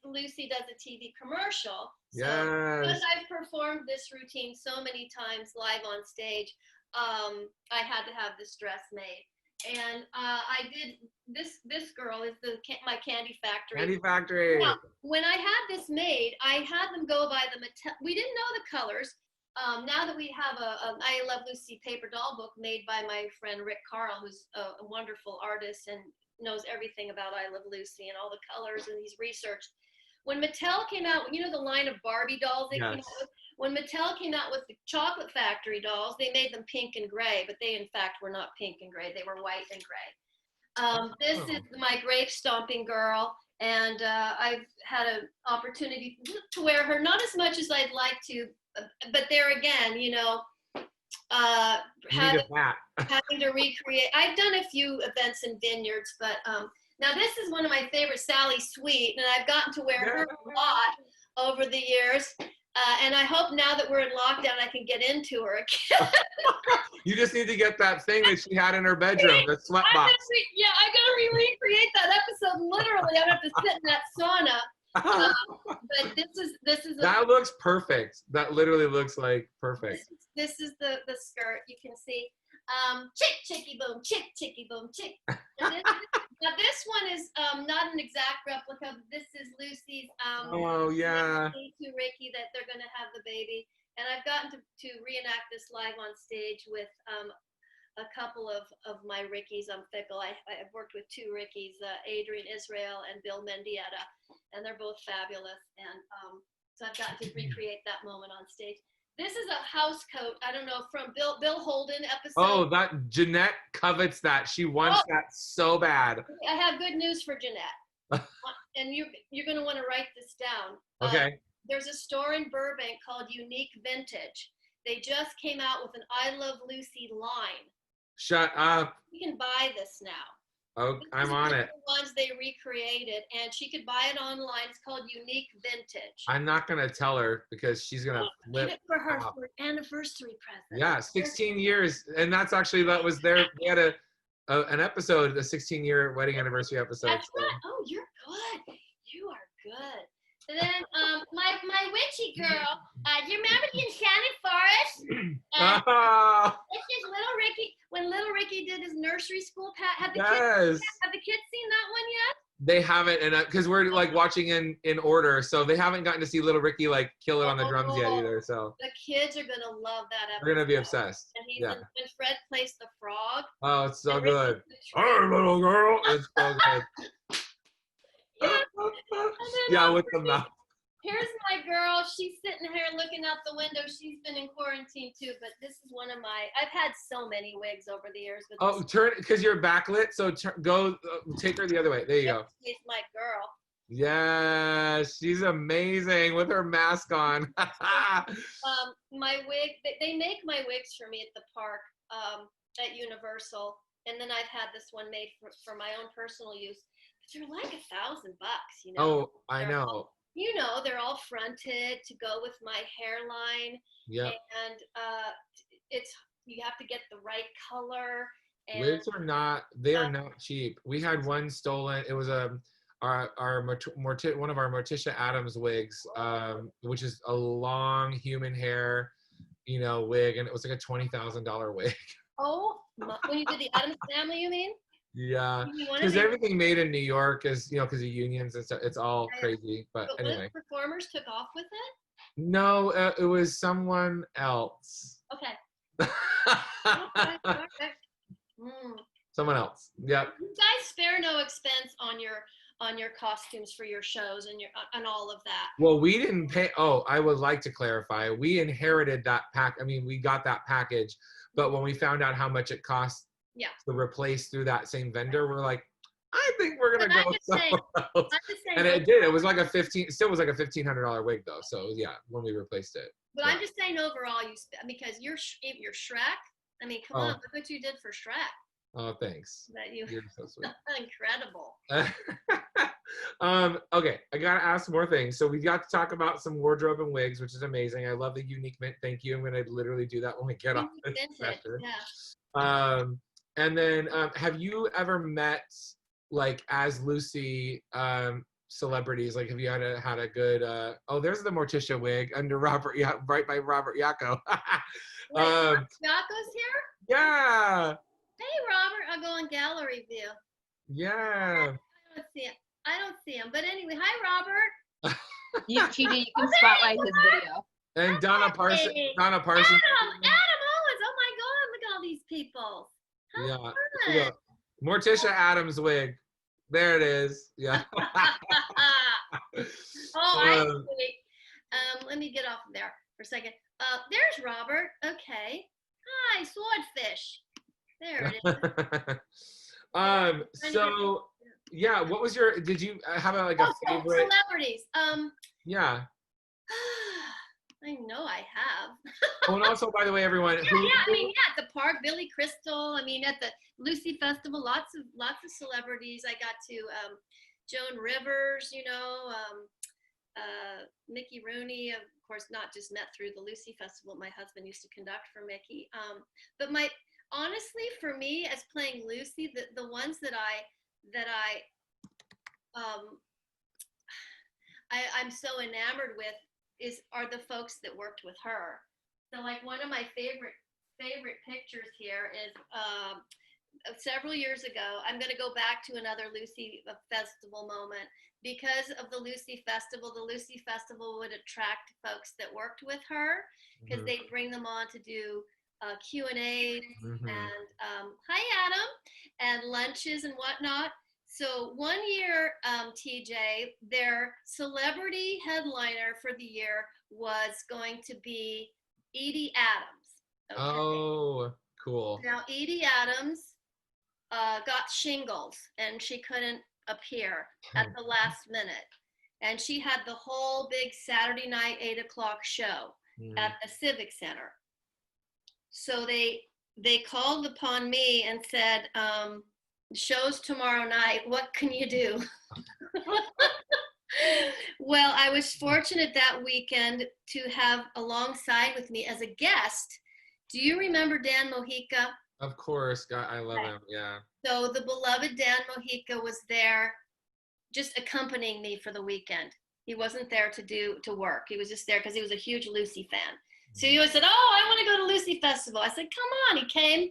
Lucy does a TV commercial. So because Yes. I've performed this routine so many times live on stage, I had to have this dress made. And I did this girl is my candy factory. Candy Factory. Now, when I had this made, I had them go by the we didn't know the colors. Now that we have a I Love Lucy paper doll book made by my friend Rick Carl, who's a wonderful artist and knows everything about I Love Lucy and all the colors, and he's researched. When Mattel came out, you know the line of Barbie dolls they came out with? When Mattel came out with the Chocolate Factory dolls, they made them pink and gray, but they in fact were not pink and gray, they were white and gray. This is my grave stomping girl, and I've had an opportunity to wear her, not as much as I'd like to, but there again, you know, having to recreate. I've done a few events in vineyards, but now this is one of my favorites, Sally Sweet, and I've gotten to wear her a lot over the years. And I hope now that we're in lockdown, I can get into her again. You just need to get that thing that she had in her bedroom, the sweat box. I gotta recreate that episode. Literally, I have to sit in that sauna. But this is that looks perfect. That literally looks like perfect. This is the skirt. You can see. Chick chicky boom, chick chicky boom, chick. Now this one is not an exact replica. This is Lucy's. Oh yeah. To Ricky that they're gonna have the baby, and I've gotten to reenact this live on stage with a couple of my Rickies. I'm fickle. I've worked with two Rickies, Adrian Israel and Bill Mendieta, and they're both fabulous. And so I've gotten to recreate that moment on stage. This is a house coat. I don't know, from Bill Holden episode. Oh, that Jeanette covets that. She wants that so bad. I have good news for Jeanette, and you're going to want to write this down. Okay. There's a store in Burbank called Unique Vintage. They just came out with an I Love Lucy line. Shut up. You can buy this now. Oh, I'm on it. The ones they recreated, and she could buy it online. It's called Unique Vintage. I'm not gonna tell her because she's gonna flip. Get it for her for anniversary present. Yeah, 16 years, and that's actually that was their. They had an episode, a 16-year wedding anniversary episode. That's right. Oh, you're good. You are good. And then my witchy girl. Do you remember the Enchanted Forest? This is Little Ricky. When Little Ricky did his nursery school, have the kids seen that one yet? They haven't, and because we're like watching in order, so they haven't gotten to see Little Ricky like kill it on the drums yet either. So the kids are gonna love that episode. They're gonna be obsessed. And when Fred plays the frog. Oh, it's so good. Hey, little girl, it's so good. Yeah, with the mouth. Here's my girl. She's sitting here looking out the window. She's been in quarantine too, but this is one of my. I've had so many wigs over the years. But turn because you're backlit. So go take her the other way. There you go. She's my girl. Yeah, she's amazing with her mask on. My wig. They make my wigs for me at the park at Universal, and then I've had this one made for my own personal use. But they're like $1,000, you know. Oh, I know. They're all fronted to go with my hairline. Yeah. And you have to get the right color. And wigs are not cheap. We had one stolen. It was one of our Morticia Adams wigs, which is a long human hair, wig, and it was like a $20,000 wig. Oh, when you did the Addams Family, you mean? Yeah, because everything made in New York is, because of unions and stuff. It's all crazy. But anyway. What performers took off with it? No, it was someone else. Okay. Someone else. Yep. You guys spare no expense on your costumes for your shows and all of that. Well, we didn't pay. Oh, I would like to clarify. We inherited that pack. I mean, we got that package, but when we found out how much it cost. Yeah. To replace through that same vendor, we're like, I think we're gonna go somewhere else. And it did. It was like still was like a $1,500 wig though. So yeah, when we replaced it. But I'm just saying overall, because you're Shrek. I mean, come on, look what you did for Shrek. Oh, thanks. You're so sweet. Incredible. Okay, I gotta ask more things. So we got to talk about some wardrobe and wigs, which is amazing. I love the unique mint. Thank you. I'm gonna literally do that when we get off this session. Yeah. And then, have you ever met like as Lucy celebrities? Like, have you had a good? Oh, there's the Morticia wig under Robert, right by Robert Yacco. Wait, Yako's here? Yeah. Hey, Robert. I'll go on gallery view. Yeah. I don't see him. I don't see him. But anyway, hi, Robert. You can spotlight his video. And Donna Parsons. Adam Owens. Oh my God! Look at all these people. How Yeah. Morticia Adams wig. There it is. Yeah. Oh, I see. Let me get off of there for a second. There's Robert. Okay. Hi, swordfish. There it is. So yeah, what was your? Did you have a favorite? Celebrities. Yeah. I know I have. Oh, and also, by the way, everyone. At the park, Billy Crystal. I mean, at the Lucy Festival, lots of celebrities. I got to Joan Rivers, Mickey Rooney, of course, not just met through the Lucy Festival. My husband used to conduct for Mickey. But honestly, for me, as playing Lucy, the ones that I'm so enamored with are the folks that worked with her. So like one of my favorite pictures here is several years ago. I'm going to go back to another Lucy Festival moment. Because of the Lucy Festival would attract folks that worked with her, because they'd bring them on to do Q&As and hi Adam, and lunches and whatnot. So one year, TJ, their celebrity headliner for the year was going to be Edie Adams. Okay? Oh, cool. Now Edie Adams got shingles and she couldn't appear at the last minute. And she had the whole big Saturday night 8:00 show at the Civic Center. So they called upon me and said, show's tomorrow night, what can you do? Well, I was fortunate that weekend to have alongside with me as a guest. Do you remember Dan Mojica? Of course, God, I love him. Yeah. So the beloved Dan Mojica was there, just accompanying me for the weekend. He wasn't there to work. He was just there because he was a huge Lucy fan. So he always said, "Oh, I want to go to Lucy Festival." I said, "Come on." He came,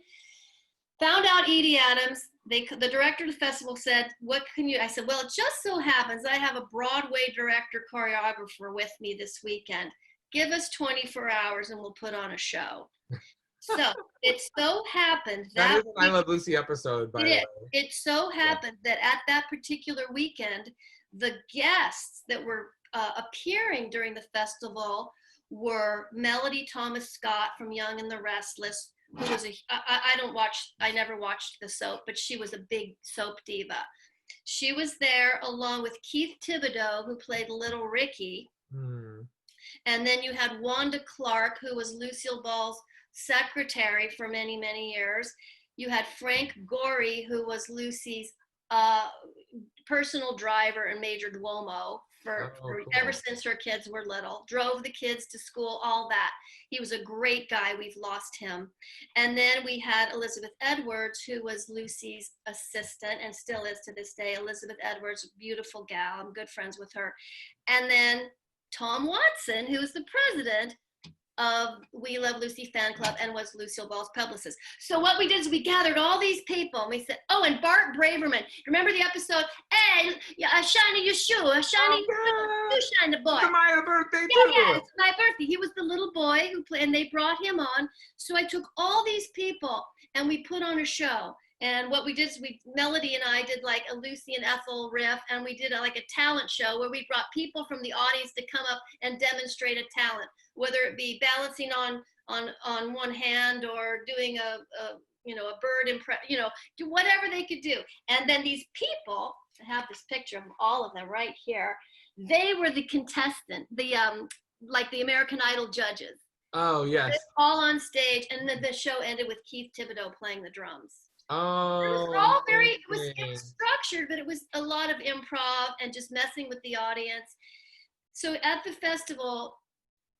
found out Edie Adams. The director of the festival said, "What can you?" I said, "Well, it just so happens I have a Broadway director choreographer with me this weekend. Give us 24 hours and we'll put on a show." So it so happened that is an I Love Lucy episode, by the way. It so happened that at that particular weekend, the guests that were appearing during the festival were Melody Thomas Scott from Young and the Restless, who was I never watched the soap, but she was a big soap diva. She was there along with Keith Thibodeau, who played Little Ricky. And then you had Wanda Clark, who was Lucille Ball's secretary for many, many years. You had Frank Gorey, who was Lucy's personal driver and Major Duomo for ever since her kids were little, drove the kids to school, all that. He was a great guy. We've lost him. And then we had Elizabeth Edwards, who was Lucy's assistant and still is to this day. Elizabeth Edwards, beautiful gal. I'm good friends with her. And then Tom Watson, who was the president of We Love Lucy fan club and was Lucille Ball's publicist. So what we did is we gathered all these people and we said, oh, and Bart Braverman. Remember the episode? Hey, shiny your shoe, you shine the boy. It's my birthday too. Yeah, it's my birthday. He was the little boy who played, and they brought him on. So I took all these people and we put on a show. And what we did is Melody and I did like a Lucy and Ethel riff, and we did like a talent show where we brought people from the audience to come up and demonstrate a talent, whether it be balancing on one hand or doing a bird do whatever they could do. And then these people, I have this picture of all of them right here. They were the contestant, like the American Idol judges. Oh yes. All on stage, and then the show ended with Keith Thibodeau playing the drums. Oh, it was structured, but it was a lot of improv and just messing with the audience. So at the festival,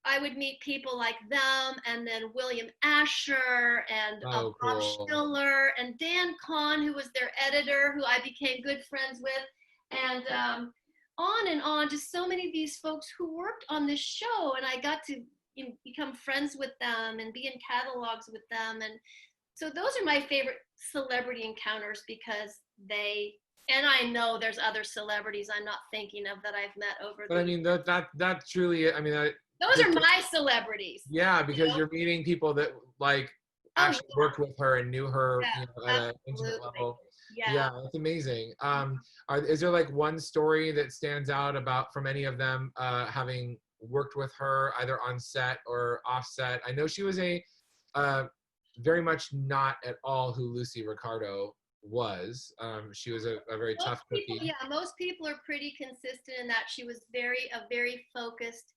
I would meet people like them, and then William Asher and Oh, Bob cool. Schiller and Dan Kahn, who was their editor, who I became good friends with, and on and on. Just so many of these folks who worked on this show, and I got to become friends with them and be in catalogs with them. And so those are my favorite celebrity encounters, because and I know there's other celebrities I'm not thinking of that I've met over But I mean, that truly, I mean, those are my celebrities. yeah, because you're meeting people that like actually worked with her and knew her, at an intimate level. Yeah, that's amazing. Is there like one story that stands out from any of them having worked with her either on set or off set? I know she was very much not at all who Lucy Ricardo was. She was a very tough cookie. Most people are pretty consistent in that she was a very focused,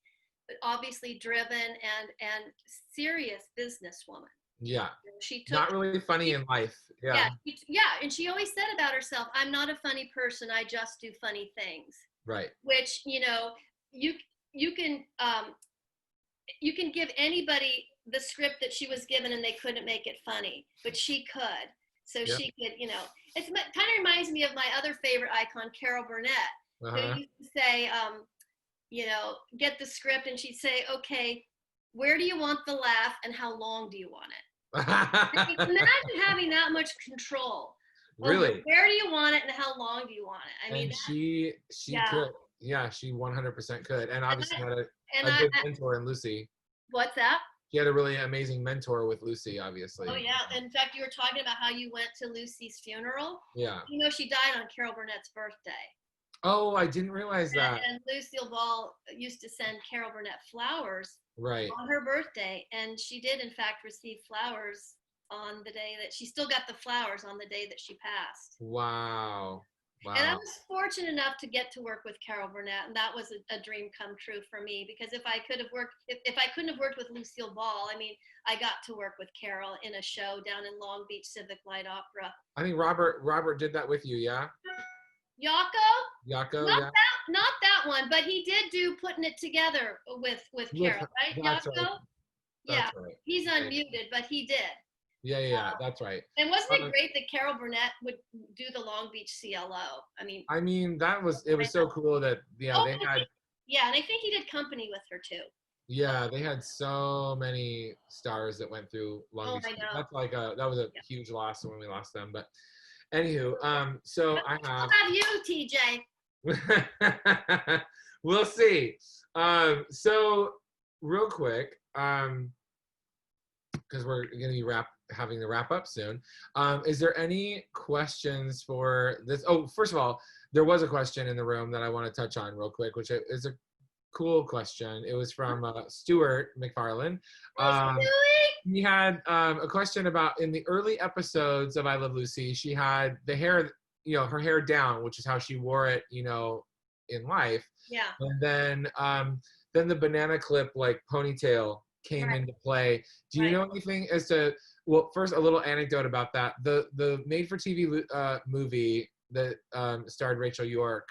but obviously driven and serious businesswoman. Yeah. She not really funny in life. Yeah. And she always said about herself, "I'm not a funny person. I just do funny things." Right. Which, you can give anybody the script that she was given and they couldn't make it funny, but she could. So she could, it kind of reminds me of my other favorite icon, Carol Burnett, who used to say, get the script, and she'd say, "Okay, where do you want the laugh and how long do you want it?" I mean, imagine having that much control. Really? Where do you want it and how long do you want it? I mean, she could. Yeah, she 100% could. And obviously had a good mentor in Lucy. What's that? She had a really amazing mentor with Lucy, obviously. Oh, yeah. In fact, you were talking about how you went to Lucy's funeral. Yeah. She died on Carol Burnett's birthday. Oh, I didn't realize that. And Lucille Ball used to send Carol Burnett flowers on her birthday. And she did, in fact, receive flowers on the day that she still got the flowers on the day that she passed. Wow. And I was fortunate enough to get to work with Carol Burnett, and that was a dream come true for me, because if I couldn't have worked with Lucille Ball, I mean, I got to work with Carol in a show down in Long Beach Civic Light Opera. I think Robert did that with you, yeah? Yako, yeah. Not that one, but he did do Putting It Together with Carol, right? That's Yako? Right. Yeah, right. He's unmuted, but he did. Yeah, that's right. And wasn't it great that Carol Burnett would do the Long Beach CLO? I mean, it was so cool that they had. Yeah, and I think he did company with her too. Yeah, they had so many stars that went through Long Beach. That's that was a huge loss when we lost them. But anywho, so I have. How about you, TJ? We'll see. So real quick, because we're going to be having to wrap up soon. Is there any questions for this? Oh, first of all, there was a question in the room that I want to touch on real quick, which is a cool question. It was from Stuart McFarlane. He had a question about, in the early episodes of I Love Lucy, she had the hair, her hair down, which is how she wore it, in life. Yeah. And then the banana clip, like ponytail, came into play. Do you know anything as to, well, first a little anecdote about that. The made-for-TV movie that starred Rachel York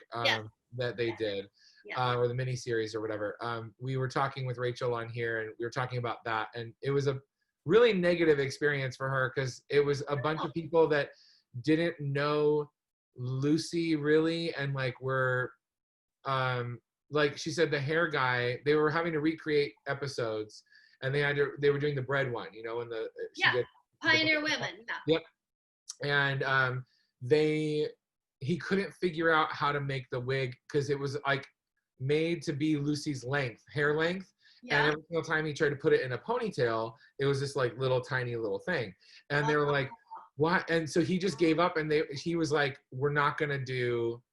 that they did, or the miniseries or whatever. We were talking with Rachel on here, and we were talking about that, and it was a really negative experience for her, because it was a bunch of people that didn't know Lucy really, and were like she said, the hair guy, they were having to recreate episodes. And they were doing the bread one, and Pioneer Women. Yeah. Yep. And he couldn't figure out how to make the wig, because it was made to be Lucy's hair length. Yeah. And every single time he tried to put it in a ponytail, it was this little tiny little thing. And they were like, "What?" And so he just gave up, and he was like, "We're not gonna do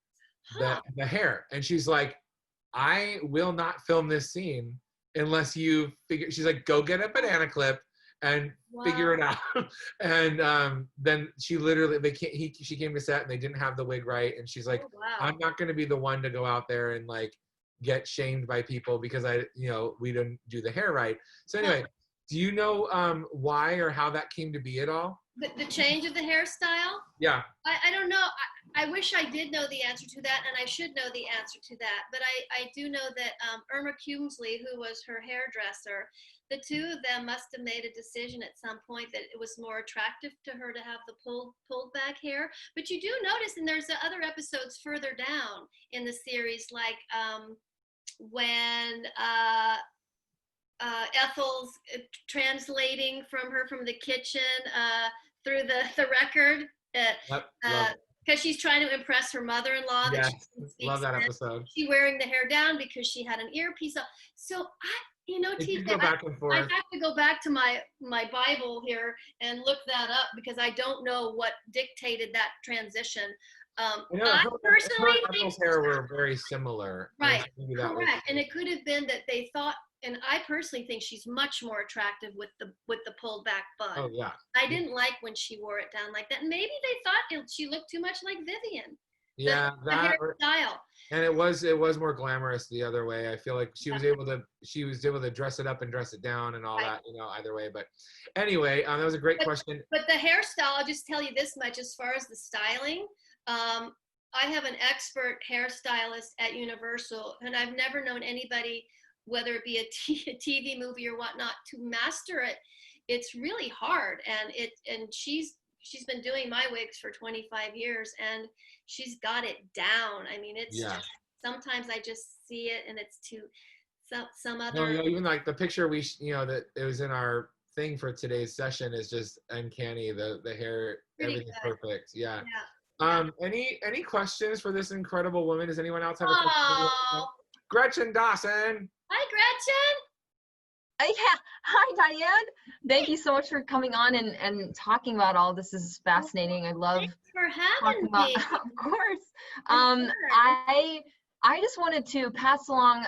the hair." And she's like, "I will not film this scene unless you figure." She's like, "Go get a banana clip and figure it out." And then she literally, she came to set and they didn't have the wig right, and she's like, "I'm not going to be the one to go out there and get shamed by people because we didn't do the hair right." So anyway, do you know why or how that came to be at all? The change of the hairstyle? Yeah. I don't know. I wish I did know the answer to that, and I should know the answer to that. But I do know that Irma Cumesley, who was her hairdresser, the two of them must have made a decision at some point that it was more attractive to her to have the pulled back hair. But you do notice, and there's other episodes further down in the series, like when Ethel's translating from the kitchen through the record. Because she's trying to impress her mother-in-law. Yes, love that episode. She wearing the hair down because she had an earpiece on. So TJ, go back and forth. I have to go back to my Bible here and look that up because I don't know what dictated that transition. I personally think hair were very similar. Right, correct. And it could have been that they thought, and I personally think she's much more attractive with the pulled back bun. Oh yeah. I didn't like when she wore it down like that. Maybe they thought she looked too much like Vivian. Yeah, the hairstyle. And it was more glamorous the other way. I feel like she was able to dress it up and dress it down and all that, either way. But anyway, that was a great question. But the hairstyle, I'll just tell you this much as far as the styling. I have an expert hairstylist at Universal, and I've never known anybody, whether it be a TV movie or whatnot, to master it. It's really hard, and she's been doing my wigs for 25 years, and she's got it down. I mean, it's just, sometimes I just see it, and it's to some other. No, even like the picture that it was in our thing for today's session is just uncanny. The hair, everything's perfect. Yeah. Any questions for this incredible woman? Does anyone else have a question? Gretchen Dawson. Hi, Gretchen. Yeah. Hi, Diane. Thank you so much for coming on and talking about all this. This is fascinating. I love Thanks for having me. Of course. I just wanted to pass along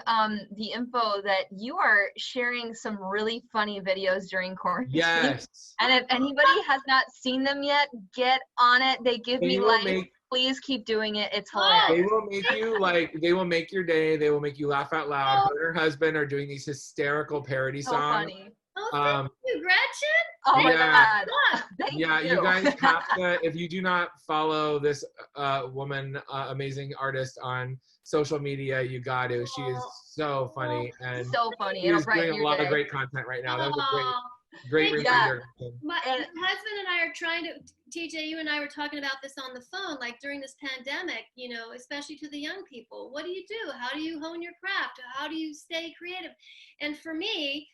the info that you are sharing some really funny videos during quarantine. Yes. And if anybody has not seen them yet, get on it. They give me life. Please keep doing it. It's hilarious. They will make you they will make your day. They will make you laugh out loud. Her and her husband are doing these hysterical parody songs. Funny. Oh, thank you, Gretchen. Oh my God. Thank you guys have to, if you do not follow this woman, amazing artist on social media, you got to. She is so funny. And so funny. She's doing a lot of great content right now. That was a great reminder. My husband and I are trying to, TJ, you and I were talking about this on the phone, like during this pandemic, especially to the young people. What do you do? How do you hone your craft? How do you stay creative? And for me,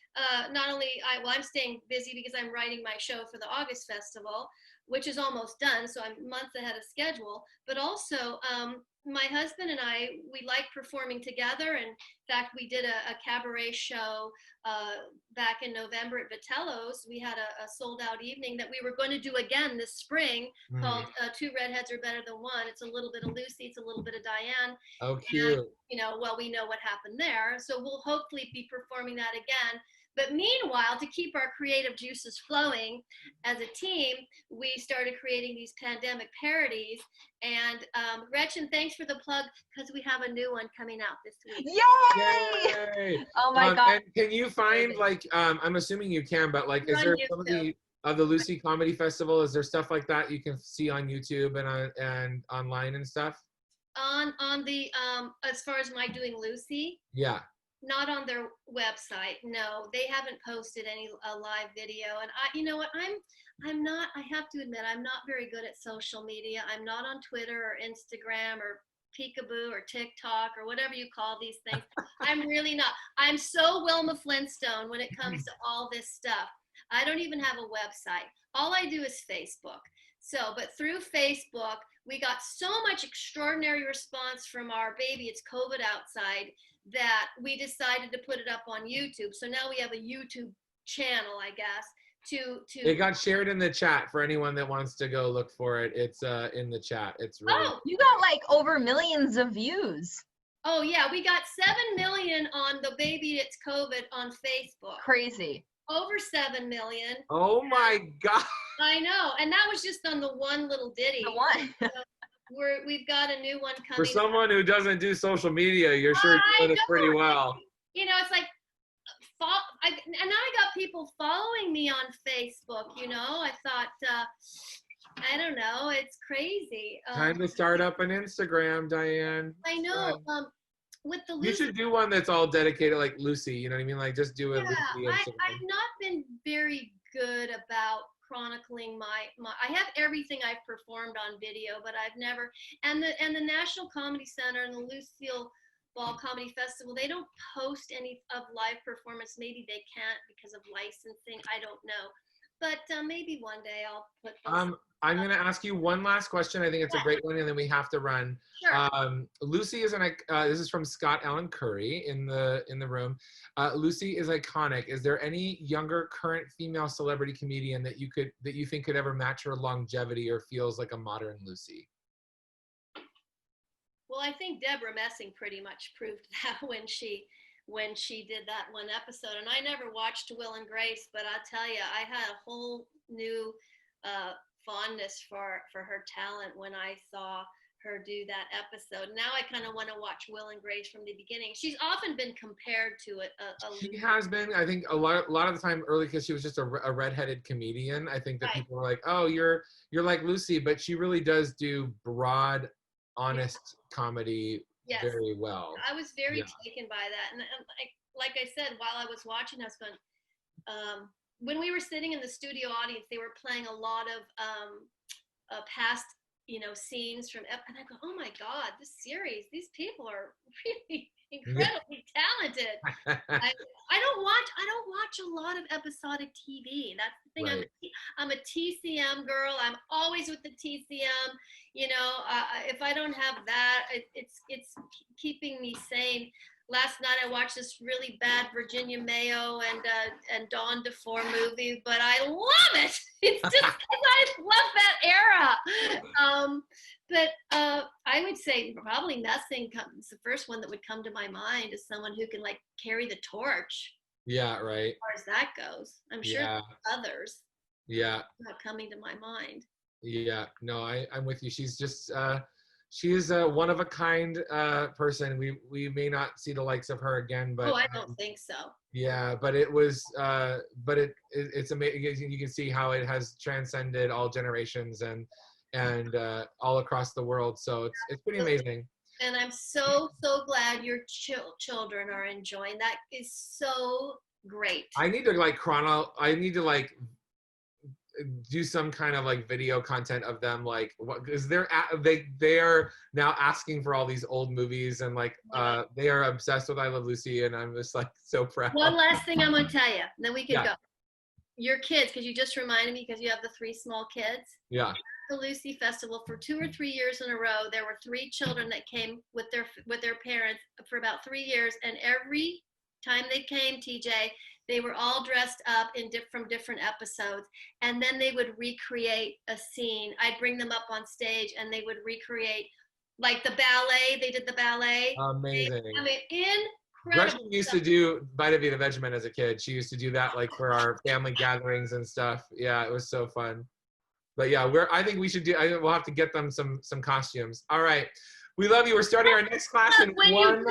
not only, I'm staying busy because I'm writing my show for the August Festival, which is almost done, so I'm months ahead of schedule, but also my husband and I, we like performing together. In fact, we did a cabaret show back in November at Vitello's. We had a sold out evening that we were going to do again this spring called Two Redheads Are Better Than One. It's a little bit of Lucy, it's a little bit of Diane. Oh, cute. And, we know what happened there. So we'll hopefully be performing that again. But meanwhile, to keep our creative juices flowing as a team, we started creating these pandemic parodies. And Gretchen, thanks for the plug, because we have a new one coming out this week. Yay! Oh my God. And can you find, I'm assuming you can, but is there some of the Lucy Comedy Festival, is there stuff like that you can see on YouTube and online and stuff? On the, as far as my doing Lucy? Yeah. Not on their website. No, they haven't posted any live video. And I'm not, I have to admit, I'm not very good at social media. I'm not on Twitter or Instagram or Peekaboo or TikTok or whatever you call these things. I'm really not. I'm so Wilma Flintstone when it comes to all this stuff. I don't even have a website. All I do is Facebook. But through Facebook, we got so much extraordinary response from our baby, it's COVID outside, that we decided to put it up on YouTube. So now we have a YouTube channel, I guess, It got shared in the chat for anyone that wants to go look for it. It's in the chat. It's really you got over millions of views. Oh yeah, we got 7 million on the Baby It's COVID on Facebook. Crazy. Over 7 million. Oh my God. I know, and that was just on the one little ditty. The one. So we've got a new one coming. For someone who doesn't do social media, you're sure doing it pretty well. It's like, and now I got people following me on Facebook. I thought I don't know. It's crazy. Time to start up an Instagram, Diane. I know. With the You Lucy, should do one that's all dedicated like Lucy. You know what I mean? Like just do a yeah, Lucy Instagram. I've not been very good about chronicling my I have everything I've performed on video, but I've never, and the National Comedy Center and the Lucille Ball Comedy Festival, they don't post any of live performance. Maybe they can't because of licensing. I don't know. But maybe one day I'll put those. I'm going to ask you one last question. I think it's a great one, and then we have to run. Sure. Lucy is this is from Scott Allen Curry in the room. Lucy is iconic. Is there any younger current female celebrity comedian that you think could ever match her longevity or feels like a modern Lucy? Well, I think Deborah Messing pretty much proved that when she did that one episode. And I never watched Will and Grace, but I'll tell you, I had a whole new fondness for her talent when I saw her do that episode. Now I kind of want to watch Will and Grace from the beginning. She's often been compared to She has been, I think, a lot of the time early because she was just a redheaded comedian. I think that people were like, oh, you're like Lucy, but she really does do broad, honest comedy very well. I was very taken by that. And like I said, while I was watching, I was going, when we were sitting in the studio audience, they were playing a lot of past, scenes from, and I go, oh my God, this series, these people are really incredibly talented. I don't watch a lot of episodic TV. That's the thing. Right. I'm a TCM girl. I'm always with the TCM. If I don't have that, it's keeping me sane. Last night I watched this really bad Virginia Mayo and Dawn DeFore movie, but I love it. It's just because I love that era. But I would say probably Messing comes the first one that would come to my mind is someone who can like carry the torch. Yeah, right. As far as that goes, I'm sure there's others. Yeah. Not coming to my mind. Yeah, no, I'm with you. She's just she is a one of a kind person. We may not see the likes of her again, but I don't think so. Yeah, but it was it's amazing. You can see how it has transcended all generations and all across the world. So it's pretty amazing. And I'm so glad your children are enjoying that. Is so great. I need to do some kind of like video content of them, like what, because they are now asking for all these old movies and like they are obsessed with I Love Lucy, and I'm just like so proud. One last thing I'm gonna tell you, and then we can go. Your kids, because you just reminded me, because you have the 3 small kids. Yeah. The Lucy Festival for 2 or 3 years in a row, there were 3 children that came with their parents for about 3 years, and every time they came, TJ, they were all dressed up from different episodes, and then they would recreate a scene. I'd bring them up on stage, and they would recreate, like the ballet. They did the ballet. Amazing. I mean, incredible. Gretchen used to do Vita Vita Vegemin as a kid. She used to do that like for our family gatherings and stuff. Yeah, it was so fun. But yeah, I think we should we'll have to get them some costumes. All right. We love you. We're starting our next class in 1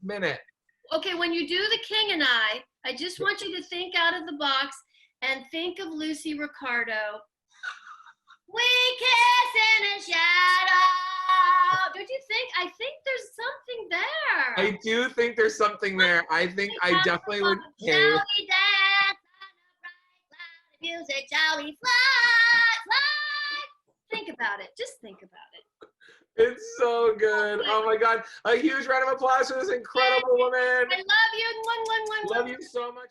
minute. Okay, when you do The King and I just want you to think out of the box and think of Lucy Ricardo. We kiss in a shadow. Don't you think? I think there's something there. I do think there's something there. I think I definitely would cave. Shall we dance on a bright cloud of music? Shall we fly? Think about it. Just think about it. It's so good. Oh my God. A huge round of applause for this incredible woman. I love you. Love you so much.